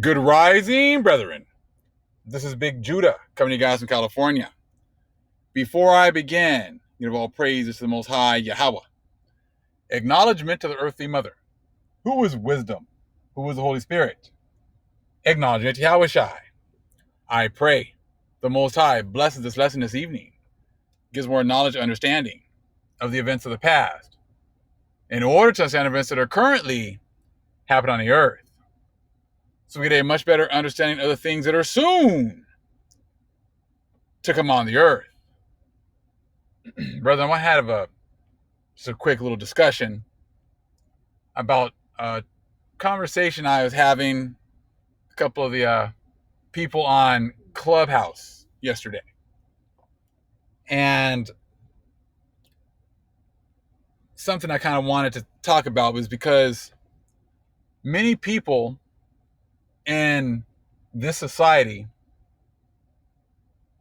Good rising, brethren. This is Big Judah coming to you guys from California. Before I begin, give all praises to the Most High Yahweh. Acknowledgement to the earthly mother. Who is wisdom? Who is the Holy Spirit? Acknowledgement to Yahweh Shai. I pray the Most High blesses this lesson this evening, gives more knowledge and understanding of the events of the past, in order to understand events that are currently happening on the earth, so we get a much better understanding of the things that are soon to come on the earth. Brother, I want to have just a quick little discussion about a conversation I was having with a couple of the people on Clubhouse yesterday. And something I kind of wanted to talk about was because many people in this society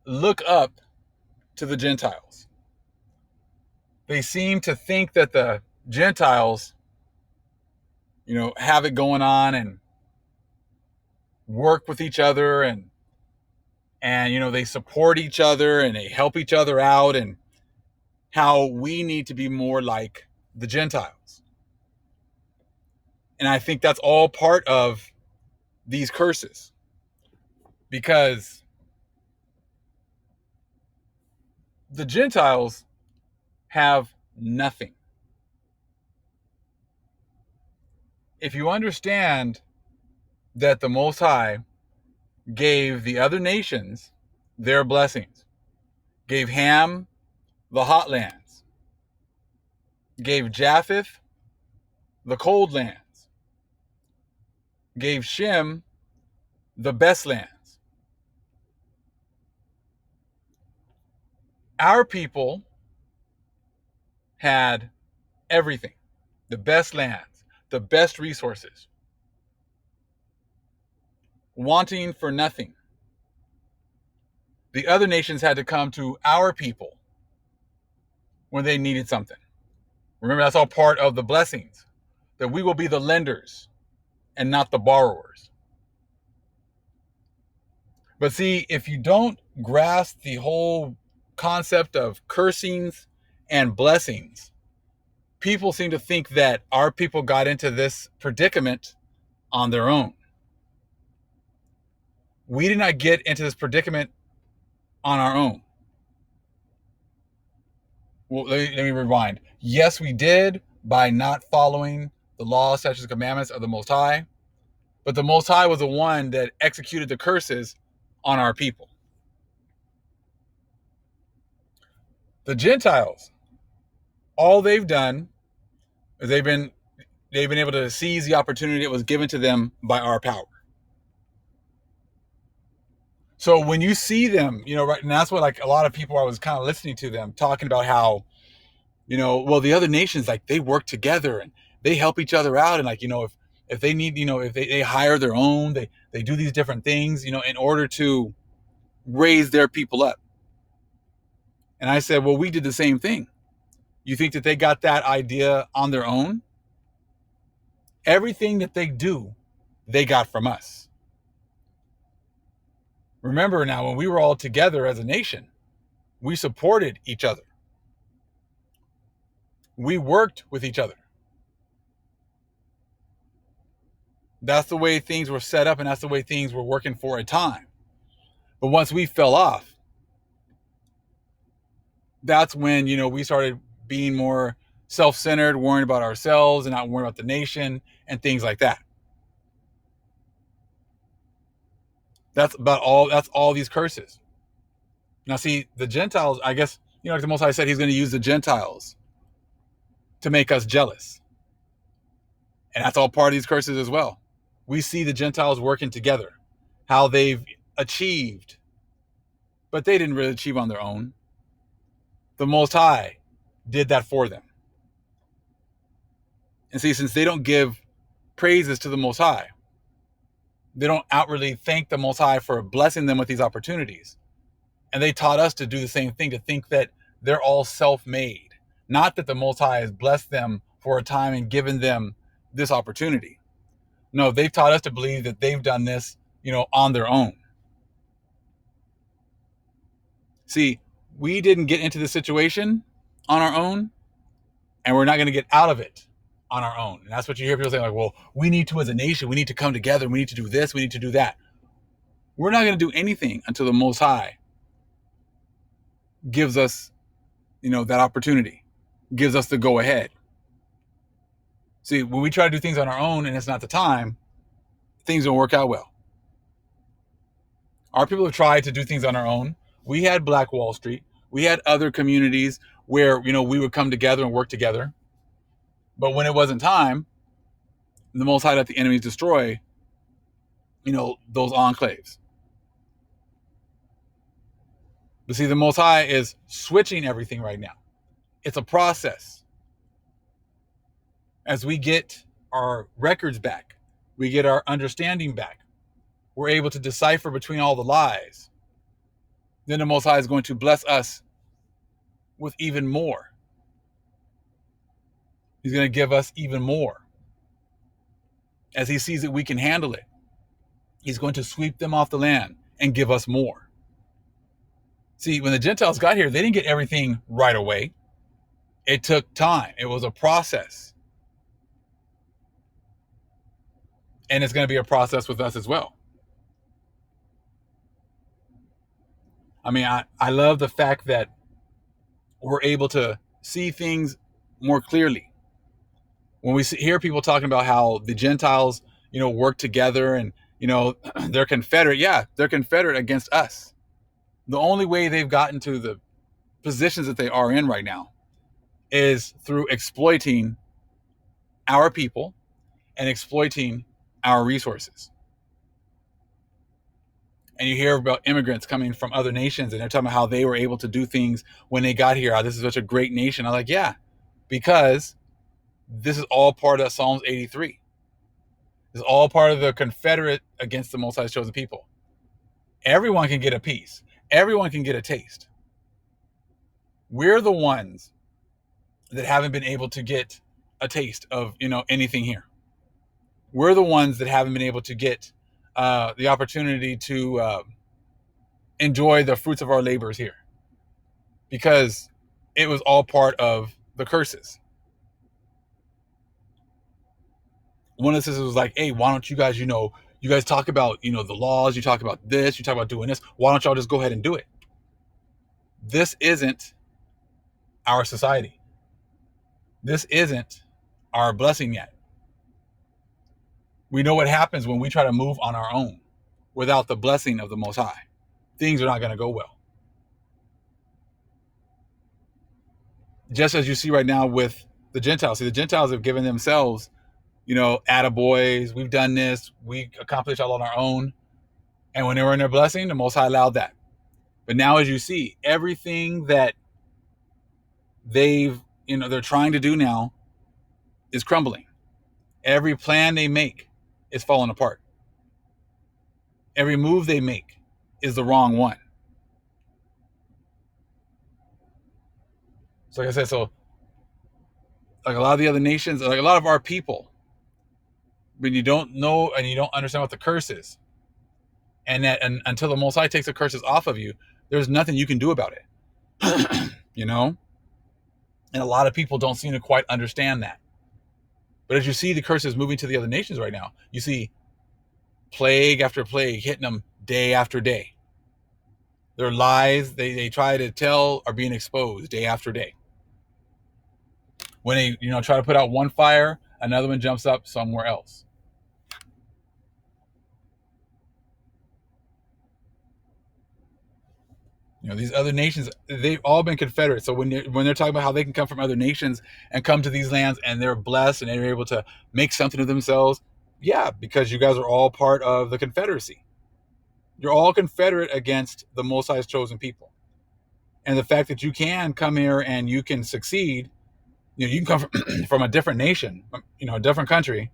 look up to the Gentiles. They seem to think that the Gentiles, have it going on and work with each other and they support each other and they help each other out, and how we need to be more like the Gentiles. And I think that's all part of these curses, because the Gentiles have nothing. If you understand that the Most High gave the other nations their blessings, gave Ham the hot lands, gave Japheth the cold lands, gave Shem the best lands. Our people had everything, the best lands, the best resources, wanting for nothing. The other nations had to come to our people when they needed something. Remember, that's all part of the blessings, that we will be the lenders and not the borrowers. But see, if you don't grasp the whole concept of cursings and blessings, people seem to think that our people got into this predicament on their own. We did not get into this predicament on our own. Well, let me rewind. Yes, we did, by not following the law, statutes, and commandments of the Most High. But the Most High was the one that executed the curses on our people. The Gentiles, all they've done is they've been able to seize the opportunity that was given to them by our power. So when you see them, right, and that's what, like, a lot of people, I was kind of listening to them talking about how, well, the other nations, like, they work together and they help each other out, and, like, if they need, if they hire their own, they do these different things, in order to raise their people up. And I said, well, we did the same thing. You think that they got that idea on their own? Everything that they do, they got from us. Remember now, when we were all together as a nation, we supported each other. We worked with each other. That's the way things were set up, and that's the way things were working for a time. But once we fell off, that's when, we started being more self-centered, worrying about ourselves and not worrying about the nation and things like that. That's all these curses. Now, see, the Gentiles, I guess, like the Most High said, he's going to use the Gentiles to make us jealous. And that's all part of these curses as well. We see the Gentiles working together, how they've achieved, but they didn't really achieve on their own. The Most High did that for them. And see, since they don't give praises to the Most High, they don't outwardly thank the Most High for blessing them with these opportunities. And they taught us to do the same thing, to think that they're all self-made. Not that the Most High has blessed them for a time and given them this opportunity. No, they've taught us to believe that they've done this, on their own. See, we didn't get into the situation on our own, and we're not going to get out of it on our own. And that's what you hear people saying, like, well, we need to, as a nation, we need to come together. We need to do this. We need to do that. We're not going to do anything until the Most High gives us, that opportunity, gives us the go ahead. See, when we try to do things on our own and it's not the time, things don't work out well. Our people have tried to do things on our own. We had Black Wall Street. We had other communities where, we would come together and work together. But when it wasn't time, the Most High let the enemies destroy, those enclaves. But see, the Most High is switching everything right now. It's a process. As we get our records back, we get our understanding back, we're able to decipher between all the lies. Then the Most High is going to bless us with even more. He's going to give us even more. As he sees that we can handle it, he's going to sweep them off the land and give us more. See, when the Gentiles got here, they didn't get everything right away. It took time. It was a process. And it's going to be a process with us as well. I mean, I love the fact that we're able to see things more clearly. When we hear people talking about how the Gentiles, work together and, they're confederate. Yeah, they're confederate against us. The only way they've gotten to the positions that they are in right now is through exploiting our people and exploiting our resources. And you hear about immigrants coming from other nations and they're talking about how they were able to do things when they got here. Oh, this is such a great nation. I'm like, yeah, because this is all part of Psalms 83. This is all part of the Confederate against the Most High's chosen people. Everyone can get a piece. Everyone can get a taste. We're the ones that haven't been able to get a taste of, anything here. We're the ones that haven't been able to get the opportunity to enjoy the fruits of our labors here, because it was all part of the curses. One of the sisters was like, hey, why don't you guys, you guys talk about, the laws, you talk about this, you talk about doing this. Why don't y'all just go ahead and do it? This isn't our society. This isn't our blessing yet. We know what happens when we try to move on our own without the blessing of the Most High. Things are not going to go well. Just as you see right now with the Gentiles. See, the Gentiles have given themselves, attaboys, we've done this, we accomplished all on our own. And when they were in their blessing, the Most High allowed that. But now as you see, everything that they're trying to do now is crumbling. Every plan they make is falling apart. Every move they make is the wrong one. So like I said, like a lot of the other nations, like a lot of our people, when you don't know and you don't understand what the curse is, and until the Most High takes the curses off of you, there's nothing you can do about it. And a lot of people don't seem to quite understand that. But as you see the curses moving to the other nations right now, you see plague after plague hitting them day after day. Their lies they try to tell are being exposed day after day. When they try to put out one fire, another one jumps up somewhere else. These other nations, they've all been confederate. So when they're talking about how they can come from other nations and come to these lands and they're blessed and they're able to make something of themselves, yeah, because you guys are all part of the Confederacy. You're all confederate against the Most High's chosen people. And the fact that you can come here and you can succeed, you can come from a different nation, a different country,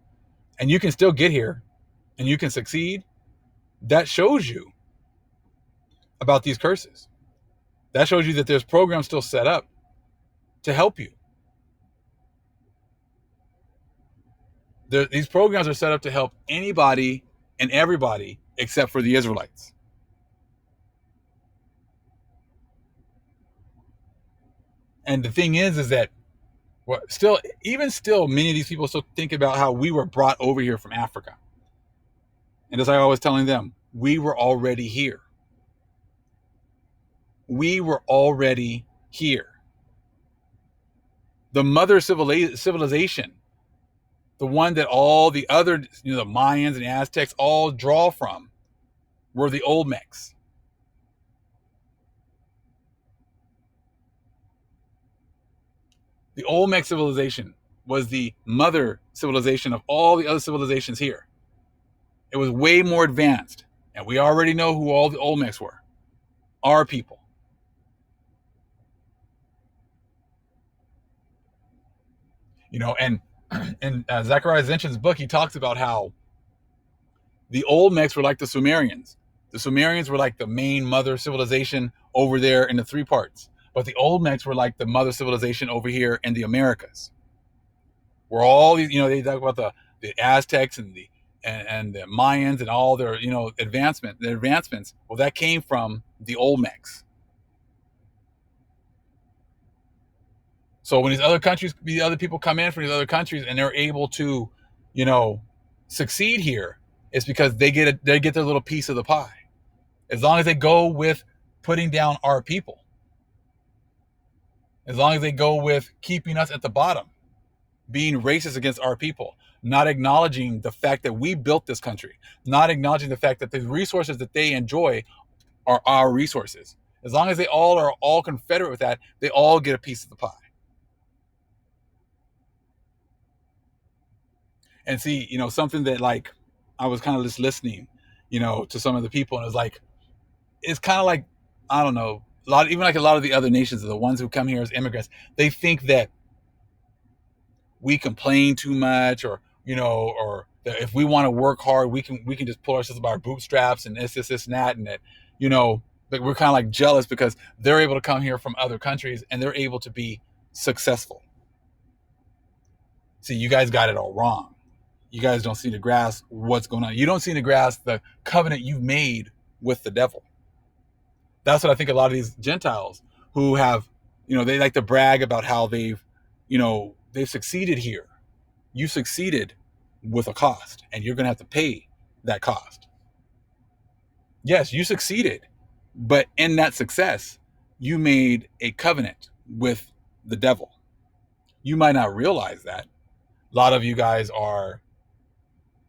and you can still get here and you can succeed, that shows you about these curses. That shows you that there's programs still set up to help you. These programs are set up to help anybody and everybody except for the Israelites. And the thing is that even still, many of these people still think about how we were brought over here from Africa. And as I always telling them, we were already here. We were already here. The mother civilization, the one that all the other, the Mayans and Aztecs all draw from, were the Olmecs. The Olmec civilization was the mother civilization of all the other civilizations here. It was way more advanced, and we already know who all the Olmecs were. Our people. And in Zechariah Zinchen's book, he talks about how the Olmecs were like the Sumerians. The Sumerians were like the main mother civilization over there in the three parts. But the Olmecs were like the mother civilization over here in the Americas. Where all these, they talk about the Aztecs and the Mayans and all their, advancements. Well, that came from the Olmecs. So when these other people come in from these other countries and they're able to, succeed here, it's because they get their little piece of the pie. As long as they go with putting down our people, as long as they go with keeping us at the bottom, being racist against our people, not acknowledging the fact that we built this country, not acknowledging the fact that the resources that they enjoy are our resources. As long as they all are all confederate with that, they all get a piece of the pie. And see, something that like I was kind of just listening, to some of the people, and it was like, it's kind of like, I don't know, a lot of the other nations, the ones who come here as immigrants, they think that we complain too much, or that if we want to work hard, we can just pull ourselves by our bootstraps and this and that, and that, that we're kind of like jealous because they're able to come here from other countries and they're able to be successful. See, you guys got it all wrong. You guys don't seem to grasp what's going on. You don't seem to grasp the covenant you've made with the devil. That's what I think a lot of these Gentiles who have, they like to brag about how they've succeeded here. You succeeded with a cost, and you're going to have to pay that cost. Yes, you succeeded, but in that success, you made a covenant with the devil. You might not realize that. A lot of you guys are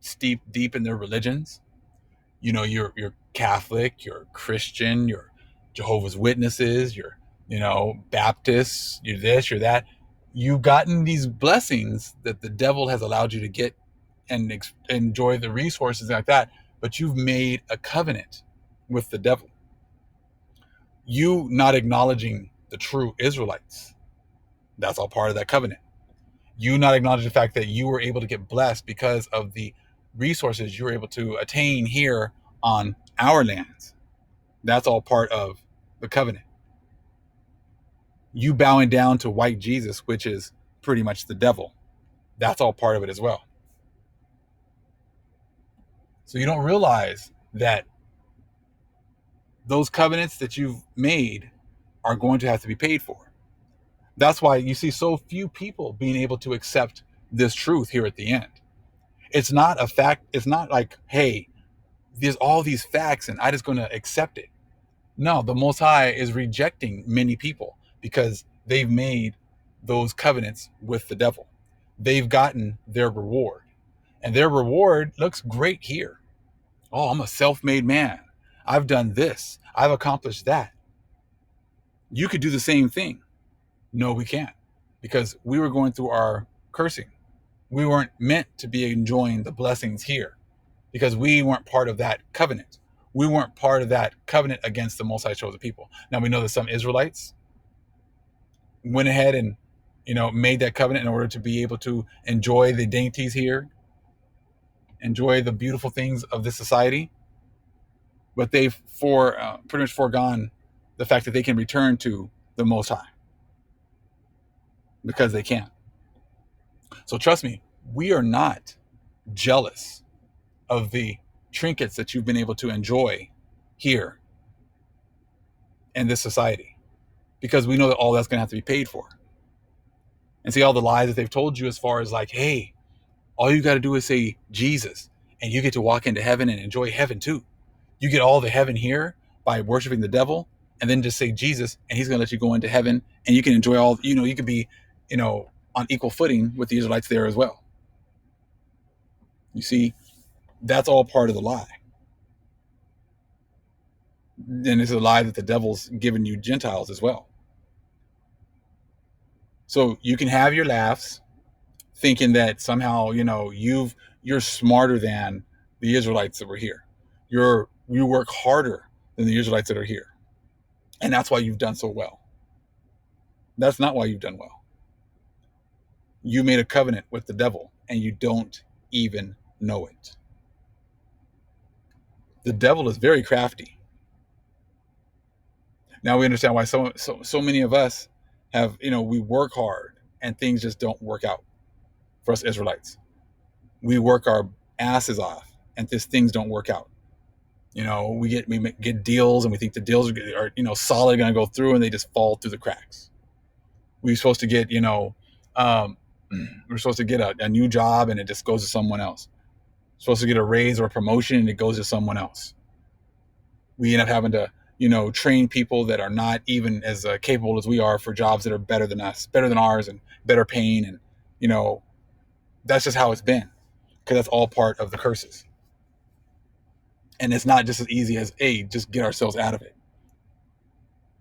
steep deep in their religions. You're Catholic, you're Christian, you're Jehovah's Witnesses, you're Baptists, you're this, you're that. You've gotten these blessings that the devil has allowed you to get and enjoy the resources like that, but you've made a covenant with the devil. You not acknowledging the true Israelites, that's all part of that covenant. You not acknowledging the fact that you were able to get blessed because of the resources you were able to attain here on our lands. That's all part of the covenant. You bowing down to white Jesus, which is pretty much the devil. That's all part of it as well. So you don't realize that those covenants that you've made are going to have to be paid for. That's why you see so few people being able to accept this truth here at the end. It's not a fact. It's not like, hey, there's all these facts and I'm just going to accept it. No, the Most High is rejecting many people because they've made those covenants with the devil. They've gotten their reward, and their reward looks great here. Oh, I'm a self-made man. I've done this. I've accomplished that. You could do the same thing. No, we can't, because we were going through our cursing. We weren't meant to be enjoying the blessings here because we weren't part of that covenant. We weren't part of that covenant against the Most High chosen people. Now we know that some Israelites went ahead and, made that covenant in order to be able to enjoy the dainties here, enjoy the beautiful things of this society. But they've pretty much foregone the fact that they can return to the Most High because they can't. So trust me, we are not jealous of the trinkets that you've been able to enjoy here in this society, because we know that all that's going to have to be paid for. And see all the lies that they've told you as far as like, hey, all you got to do is say Jesus and you get to walk into heaven and enjoy heaven too. You get all the heaven here by worshiping the devil, and then just say Jesus and he's going to let you go into heaven and you can enjoy all, you could be, on equal footing with the Israelites there as well. You see, that's all part of the lie. And it's a lie that the devil's given you Gentiles as well. So you can have your laughs thinking that somehow, you're smarter than the Israelites that were here. You work harder than the Israelites that are here. And that's why you've done so well. That's not why you've done well. You made a covenant with the devil and you don't even know it. The devil is very crafty. Now we understand why so many of us have, we work hard and things just don't work out for us Israelites. We work our asses off and things don't work out. We get deals and we think the deals are solid, going to go through, and they just fall through the cracks. We're supposed to get, we're supposed to get a new job and it just goes to someone else. We're supposed to get a raise or a promotion and it goes to someone else. We end up having to, train people that are not even as capable as we are for jobs that are better than us, better than ours, and better paying. And, that's just how it's been, because that's all part of the curses. And it's not just as easy as, hey, just get ourselves out of it.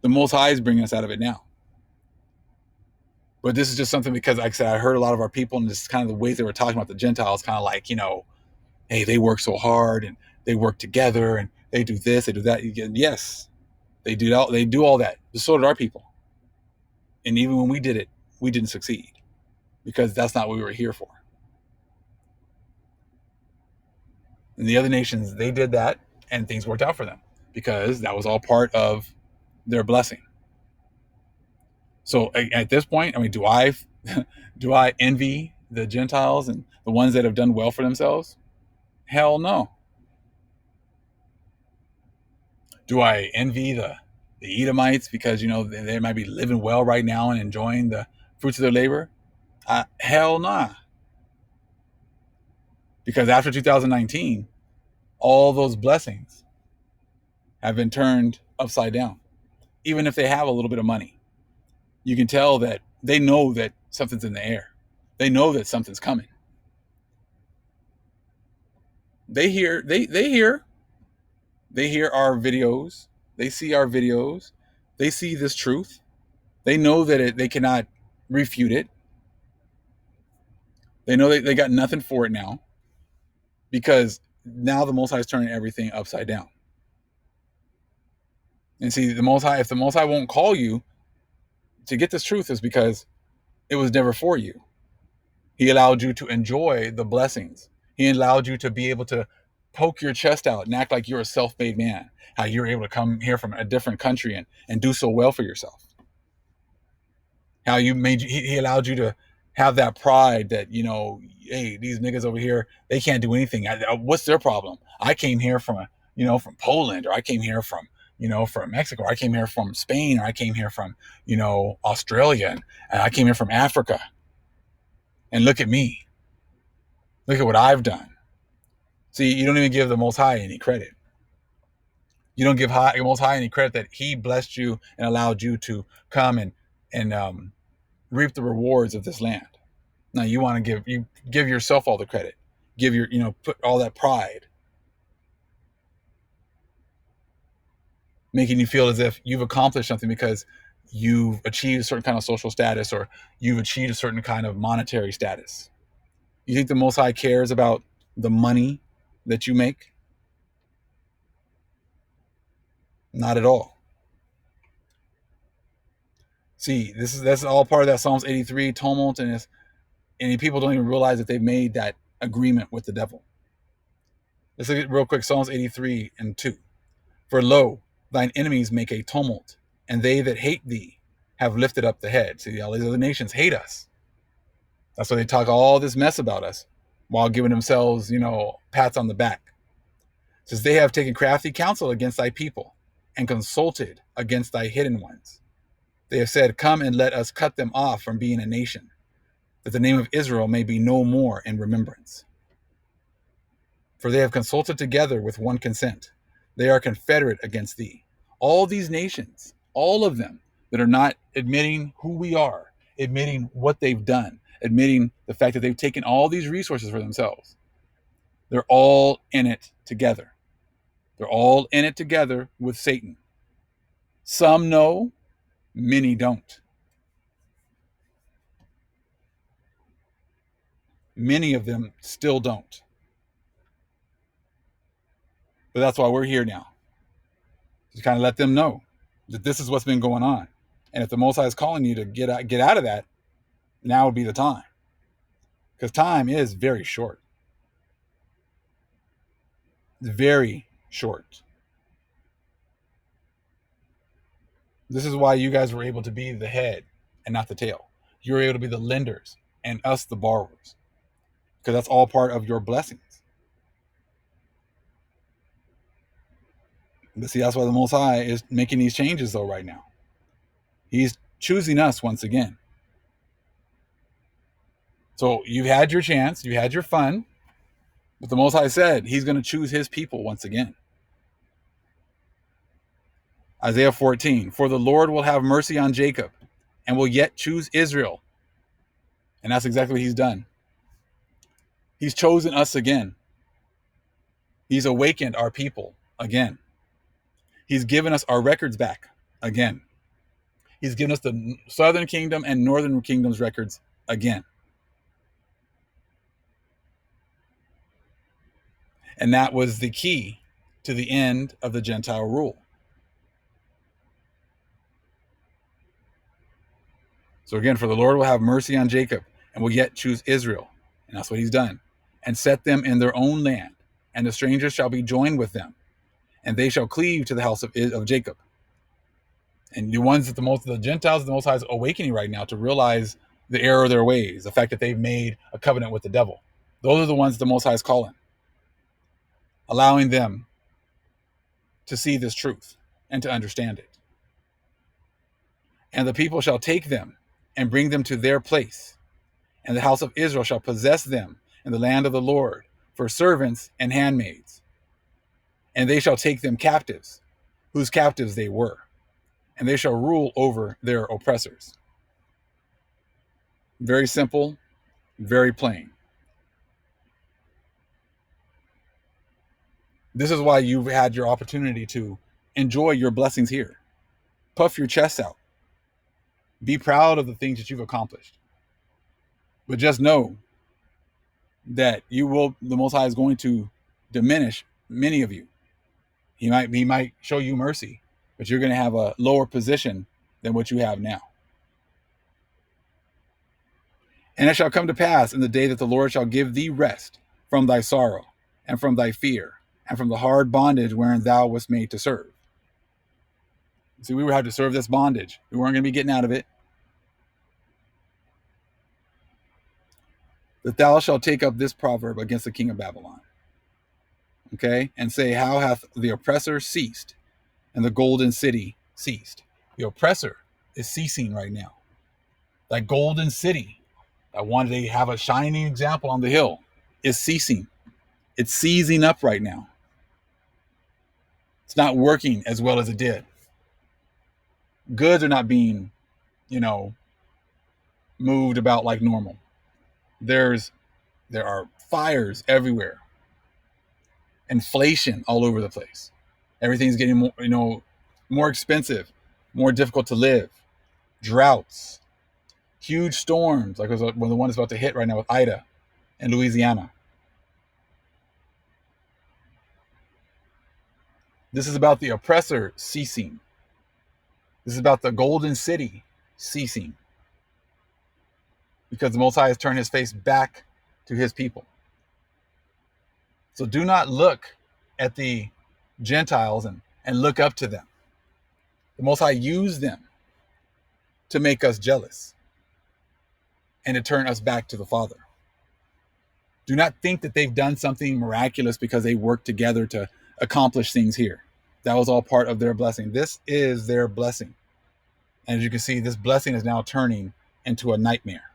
The Most High is bringing us out of it now. But this is just something because, like I said, I heard a lot of our people, and just kind of the ways they were talking about the Gentiles, kind of like, hey, they work so hard and they work together and they do this, they do that. Yes, they do all that. So did our people. And even when we did it, we didn't succeed, because that's not what we were here for. And the other nations, they did that and things worked out for them because that was all part of their blessing. So at this point, do I envy the Gentiles and the ones that have done well for themselves? Hell no. Do I envy the Edomites because, they might be living well right now and enjoying the fruits of their labor? Hell nah. Because after 2019, all those blessings have been turned upside down. Even if they have a little bit of money, you can tell that they know that something's in the air. They know that something's coming. They hear our videos. They see our videos. They see this truth. They know that they cannot refute it. They know they got nothing for it now, because now the Most High is turning everything upside down. And see, if the Most High won't call you to get this truth, is because it was never for you. He allowed you to enjoy the blessings. He allowed you to be able to poke your chest out and act like you're a self-made man. How you're able to come here from a different country and do so well for yourself. How he allowed you to have that pride that, hey, these niggas over here, they can't do anything. What's their problem? I came here from from Poland, or I came here from Mexico, or I came here from Spain, or I came here from, Australia, and I came here from Africa. And look at me. Look at what I've done. See, you don't even give the Most High any credit. You don't give the Most High any credit that He blessed you and allowed you to come and reap the rewards of this land. Now you want to give yourself all the credit. Give put all that pride, making you feel as if you've accomplished something because you've achieved a certain kind of social status, or you've achieved a certain kind of monetary status. You think the Most High cares about the money that you make? Not at all. See, that's all part of that Psalms 83 tumult, and people don't even realize that they've made that agreement with the devil. Let's look at real quick Psalms 83 and 2. For lo, thine enemies make a tumult, and they that hate thee have lifted up the head. See, all these other nations hate us. That's why they talk all this mess about us. while giving themselves, pats on the back. It says, they have taken crafty counsel against thy people and consulted against thy hidden ones. They have said, come and let us cut them off from being a nation, that the name of Israel may be no more in remembrance. For they have consulted together with one consent. They are confederate against thee. All these nations, all of them that are not admitting who we are, admitting what they've done, admitting the fact that they've taken all these resources for themselves, they're all in it together. They're all in it together with Satan. Some know, many don't. Many of them still don't. But that's why we're here now, to kind of let them know that this is what's been going on. And if the Most High is calling you to get out of that, now would be the time. Because time is very short. It's very short. This is why you guys were able to be the head and not the tail. You were able to be the lenders and us the borrowers. Because that's all part of your blessings. But see, that's why the Most High is making these changes though right now. He's choosing us once again. So you've had your chance, you had your fun, but the Most High said he's going to choose his people once again. Isaiah 14, for the Lord will have mercy on Jacob and will yet choose Israel. And that's exactly what he's done. He's chosen us again. He's awakened our people again. He's given us our records back again. He's given us the southern kingdom and northern kingdom's records again. And that was the key to the end of the Gentile rule. So again, for the Lord will have mercy on Jacob and will yet choose Israel. And that's what he's done. And set them in their own land. And the strangers shall be joined with them. And they shall cleave to the house of Jacob. And the ones that the Gentiles, the Most High is awakening right now to realize the error of their ways. The fact that they've made a covenant with the devil. Those are the ones the Most High is calling. Allowing them to see this truth and to understand it. And the people shall take them and bring them to their place. And the house of Israel shall possess them in the land of the Lord for servants and handmaids. And they shall take them captives, whose captives they were. And they shall rule over their oppressors. Very simple, very plain. This is why you've had your opportunity to enjoy your blessings here. Puff your chest out. Be proud of the things that you've accomplished. But just know that the Most High is going to diminish many of you. He might show you mercy, but you're going to have a lower position than what you have now. And it shall come to pass in the day that the Lord shall give thee rest from thy sorrow and from thy fear and from the hard bondage wherein thou wast made to serve. See, we would have to serve this bondage. We weren't going to be getting out of it. That thou shalt take up this proverb against the king of Babylon. Okay? And say, how hath the oppressor ceased and the golden city ceased? The oppressor is ceasing right now. That golden city that wanted to have a shining example on the hill is ceasing. It's seizing up right now. It's not working as well as it did. Goods are not being, moved about like normal. There are fires everywhere. Inflation all over the place. Everything's getting more expensive, more difficult to live. Droughts, huge storms, like the one that's about to hit right now with Ida in Louisiana. This is about the oppressor ceasing. This is about the golden city ceasing. Because the Most High has turned his face back to his people. So do not look at the Gentiles and look up to them. The Most High used them to make us jealous and to turn us back to the Father. Do not think that they've done something miraculous because they worked together to accomplish things here. That was all part of their blessing. This is their blessing. And as you can see, this blessing is now turning into a nightmare.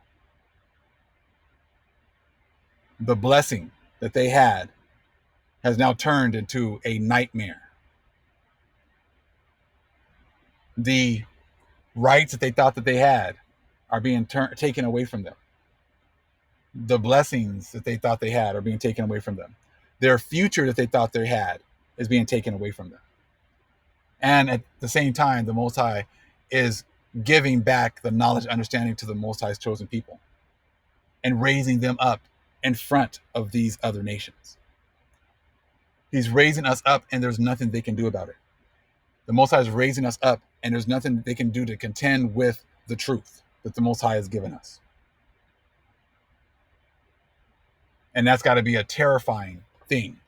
The blessing that they had has now turned into a nightmare. The rights that they thought that they had are being taken away from them. The blessings that they thought they had are being taken away from them. Their future that they thought they had is being taken away from them. And at the same time, the Most High is giving back the knowledge and understanding to the Most High's chosen people and raising them up in front of these other nations. He's raising us up, and there's nothing they can do about it. The Most High is raising us up, and there's nothing they can do to contend with the truth that the Most High has given us. And that's got to be a terrifying thing.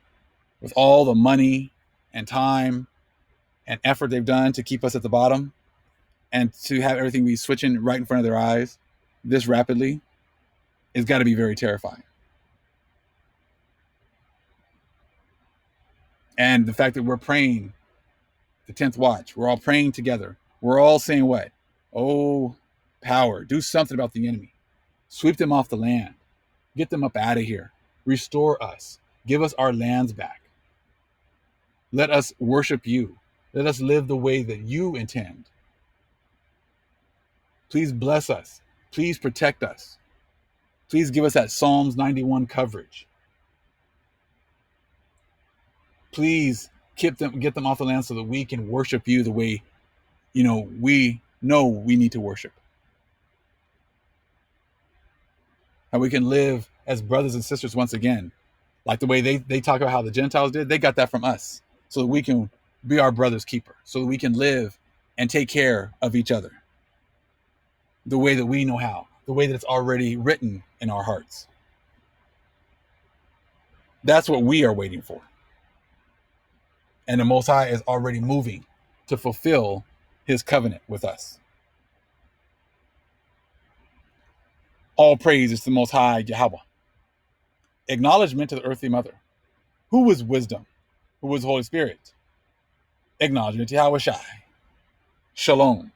With all the money and time and effort they've done to keep us at the bottom, and to have everything be switching right in front of their eyes this rapidly, it's got to be very terrifying. And the fact that we're praying the 10th watch, we're all praying together. We're all saying what? Oh, power, do something about the enemy. Sweep them off the land. Get them up out of here. Restore us. Give us our lands back. Let us worship you. Let us live the way that you intend. Please bless us. Please protect us. Please give us that Psalms 91 coverage. Please get them off the land so that we can worship you the way, we know we need to worship. How we can live as brothers and sisters once again. Like the way they talk about how the Gentiles did, they got that from us. So that we can be our brother's keeper. So that we can live and take care of each other. The way that we know how. The way that it's already written in our hearts. That's what we are waiting for. And the Most High is already moving to fulfill his covenant with us. All praise is to the Most High Yahweh. Acknowledgement to the earthly mother. Who was wisdom? Who was the Holy Spirit? Acknowledgement to Yahweh Shai. Shalom.